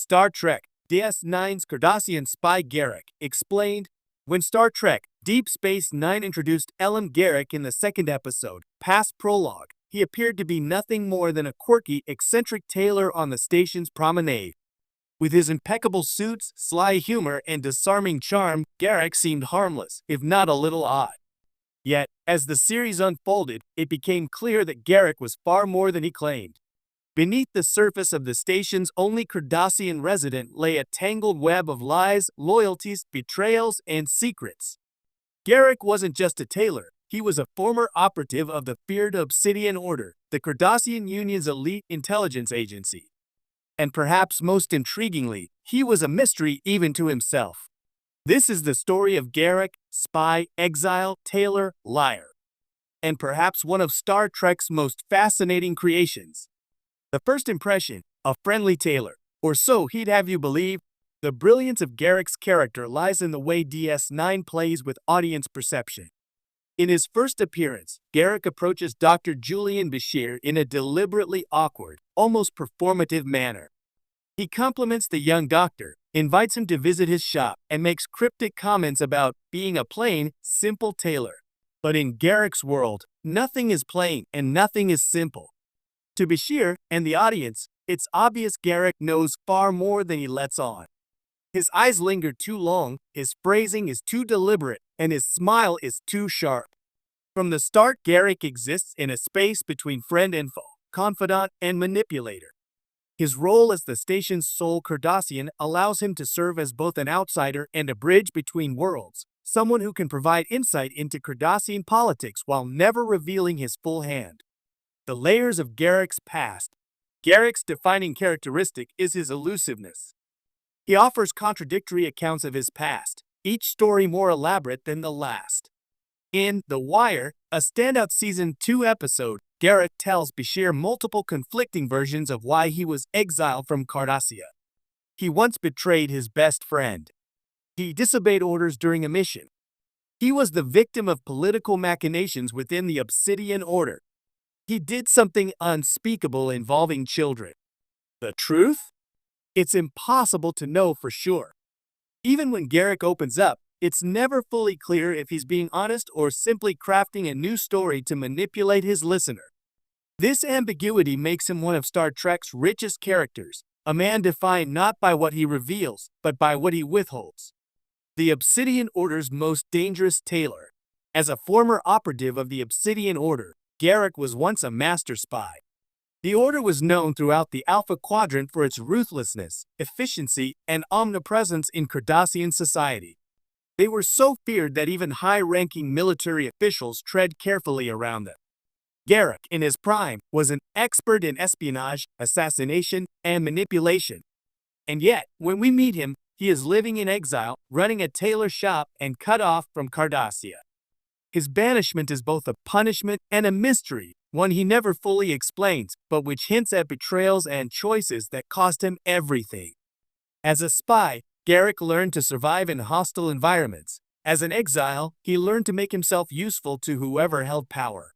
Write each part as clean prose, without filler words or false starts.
Star Trek DS9's Cardassian spy Garak explained, when Star Trek Deep Space Nine introduced Elam Garak in the second episode, past prologue, he appeared to be nothing more than a quirky, eccentric tailor on the station's promenade. With his impeccable suits, sly humor, and disarming charm, Garak seemed harmless, if not a little odd. Yet, as the series unfolded, it became clear that Garak was far more than he claimed. Beneath the surface of the station's only Cardassian resident lay a tangled web of lies, loyalties, betrayals, and secrets. Garak wasn't just a tailor, he was a former operative of the feared Obsidian Order, the Cardassian Union's elite intelligence agency. And perhaps most intriguingly, he was a mystery even to himself. This is the story of Garak, spy, exile, tailor, liar. And perhaps one of Star Trek's most fascinating creations. The first impression, a friendly tailor, or so he'd have you believe. The brilliance of Garak's character lies in the way DS9 plays with audience perception. In his first appearance, Garak approaches Dr. Julian Bashir in a deliberately awkward, almost performative manner. He compliments the young doctor, invites him to visit his shop, and makes cryptic comments about being a plain, simple tailor. But in Garak's world, nothing is plain and nothing is simple. To Bashir and the audience, it's obvious Garak knows far more than he lets on. His eyes linger too long, his phrasing is too deliberate, and his smile is too sharp. From the start, Garak exists in a space between friend and foe, confidant and manipulator. His role as the station's sole Cardassian allows him to serve as both an outsider and a bridge between worlds, someone who can provide insight into Cardassian politics while never revealing his full hand. The layers of Garak's past. Garak's defining characteristic is his elusiveness. He offers contradictory accounts of his past, each story more elaborate than the last. In The Wire, a standout Season 2 episode, Garak tells Bashir multiple conflicting versions of why he was exiled from Cardassia. He once betrayed his best friend. He disobeyed orders during a mission. He was the victim of political machinations within the Obsidian Order. He did something unspeakable involving children. The truth? It's impossible to know for sure. Even when Garak opens up, it's never fully clear if he's being honest or simply crafting a new story to manipulate his listener. This ambiguity makes him one of Star Trek's richest characters, a man defined not by what he reveals, but by what he withholds. The Obsidian Order's most dangerous tailor. As a former operative of the Obsidian Order, Garak was once a master spy. The Order was known throughout the Alpha Quadrant for its ruthlessness, efficiency, and omnipresence in Cardassian society. They were so feared that even high-ranking military officials tread carefully around them. Garak, in his prime, was an expert in espionage, assassination, and manipulation. And yet, when we meet him, he is living in exile, running a tailor shop, and cut off from Cardassia. His banishment is both a punishment and a mystery, one he never fully explains, but which hints at betrayals and choices that cost him everything. As a spy, Garak learned to survive in hostile environments. As an exile, he learned to make himself useful to whoever held power.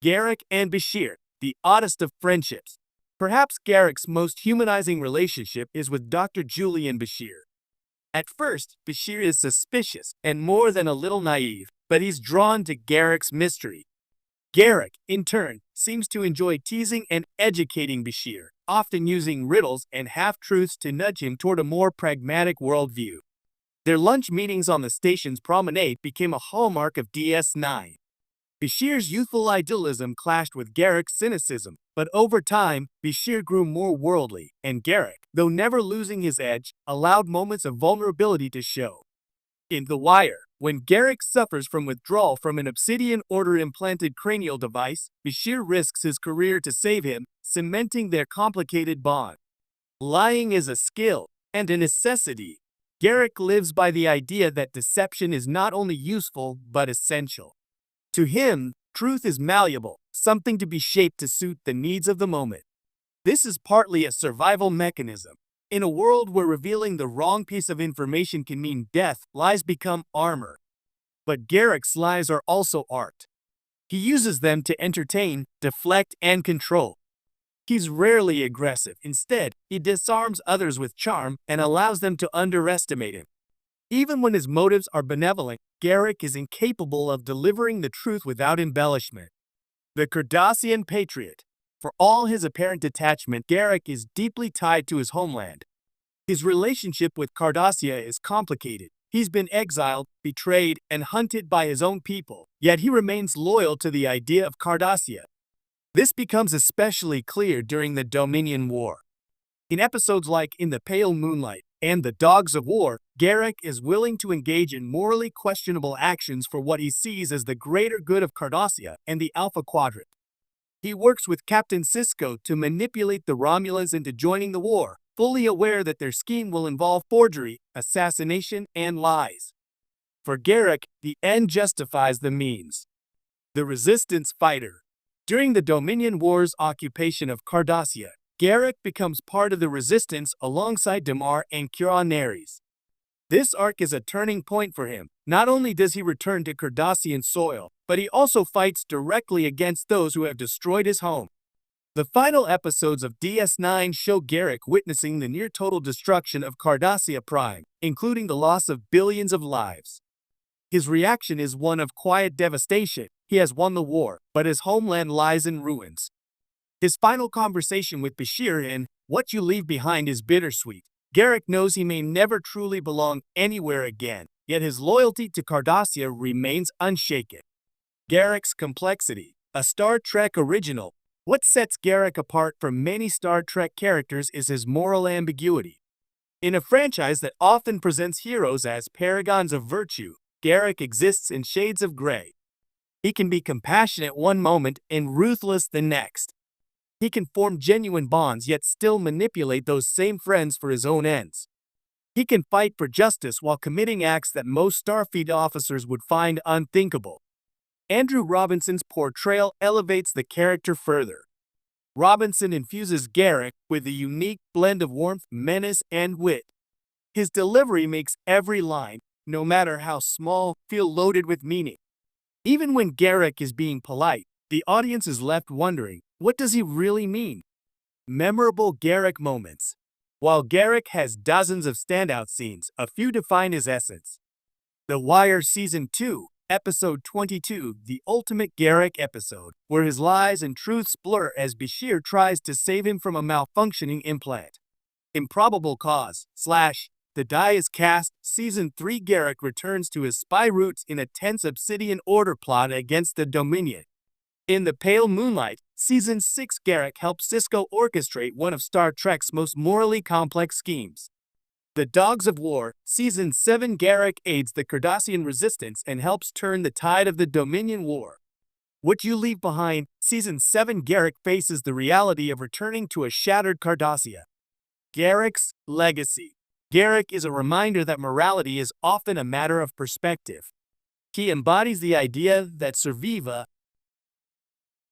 Garak and Bashir, the oddest of friendships. Perhaps Garak's most humanizing relationship is with Dr. Julian Bashir. At first, Bashir is suspicious and more than a little naive, but he's drawn to Garak's mystery. Garak, in turn, seems to enjoy teasing and educating Bashir, often using riddles and half-truths to nudge him toward a more pragmatic worldview. Their lunch meetings on the station's promenade became a hallmark of DS9. Bashir's youthful idealism clashed with Garak's cynicism, but over time, Bashir grew more worldly, and Garak, though never losing his edge, allowed moments of vulnerability to show. In The Wire, when Garak suffers from withdrawal from an Obsidian Order-implanted cranial device, Bashir risks his career to save him, cementing their complicated bond. Lying is a skill and a necessity. Garak lives by the idea that deception is not only useful, but essential. To him, truth is malleable, something to be shaped to suit the needs of the moment. This is partly a survival mechanism. In a world where revealing the wrong piece of information can mean death, lies become armor. But Garak's lies are also art. He uses them to entertain, deflect, and control. He's rarely aggressive. Instead, he disarms others with charm and allows them to underestimate him. Even when his motives are benevolent, Garak is incapable of delivering the truth without embellishment. The Cardassian patriot. For all his apparent detachment, Garak is deeply tied to his homeland. His relationship with Cardassia is complicated. He's been exiled, betrayed, and hunted by his own people, yet he remains loyal to the idea of Cardassia. This becomes especially clear during the Dominion War. In episodes like In the Pale Moonlight and The Dogs of War, Garak is willing to engage in morally questionable actions for what he sees as the greater good of Cardassia and the Alpha Quadrant. He works with Captain Sisko to manipulate the Romulans into joining the war, fully aware that their scheme will involve forgery, assassination, and lies. For Garak, the end justifies the means. The Resistance Fighter. During the Dominion War's occupation of Cardassia, Garak becomes part of the Resistance alongside Damar and Kira Nerys. This arc is a turning point for him. Not only does he return to Cardassian soil, but he also fights directly against those who have destroyed his home. The final episodes of DS9 show Garak witnessing the near-total destruction of Cardassia Prime, including the loss of billions of lives. His reaction is one of quiet devastation. He has won the war, but his homeland lies in ruins. His final conversation with Bashir in What You Leave Behind is bittersweet. Garak knows he may never truly belong anywhere again, yet his loyalty to Cardassia remains unshaken. Garak's complexity. A Star Trek original. What sets Garak apart from many Star Trek characters is his moral ambiguity. In a franchise that often presents heroes as paragons of virtue, Garak exists in shades of gray. He can be compassionate one moment and ruthless the next. He can form genuine bonds yet still manipulate those same friends for his own ends. He can fight for justice while committing acts that most Starfleet officers would find unthinkable. Andrew Robinson's portrayal elevates the character further. Robinson infuses Garak with a unique blend of warmth, menace, and wit. His delivery makes every line, no matter how small, feel loaded with meaning. Even when Garak is being polite, the audience is left wondering, what does he really mean? Memorable Garak moments. While Garak has dozens of standout scenes, a few define his essence. The Wire Season 2, Episode 22, the ultimate Garak episode, where his lies and truths blur as Bashir tries to save him from a malfunctioning implant. Improbable Cause / The Die is Cast, Season 3 Garak returns to his spy roots in a tense Obsidian Order plot against the Dominion. In The Pale Moonlight, Season 6 Garak helps Sisko orchestrate one of Star Trek's most morally complex schemes. The Dogs of War, Season 7 Garak aids the Cardassian resistance and helps turn the tide of the Dominion War. What You Leave Behind, Season 7 Garak faces the reality of returning to a shattered Cardassia. Garak's legacy. Garak is a reminder that morality is often a matter of perspective. He embodies the idea that Surviva,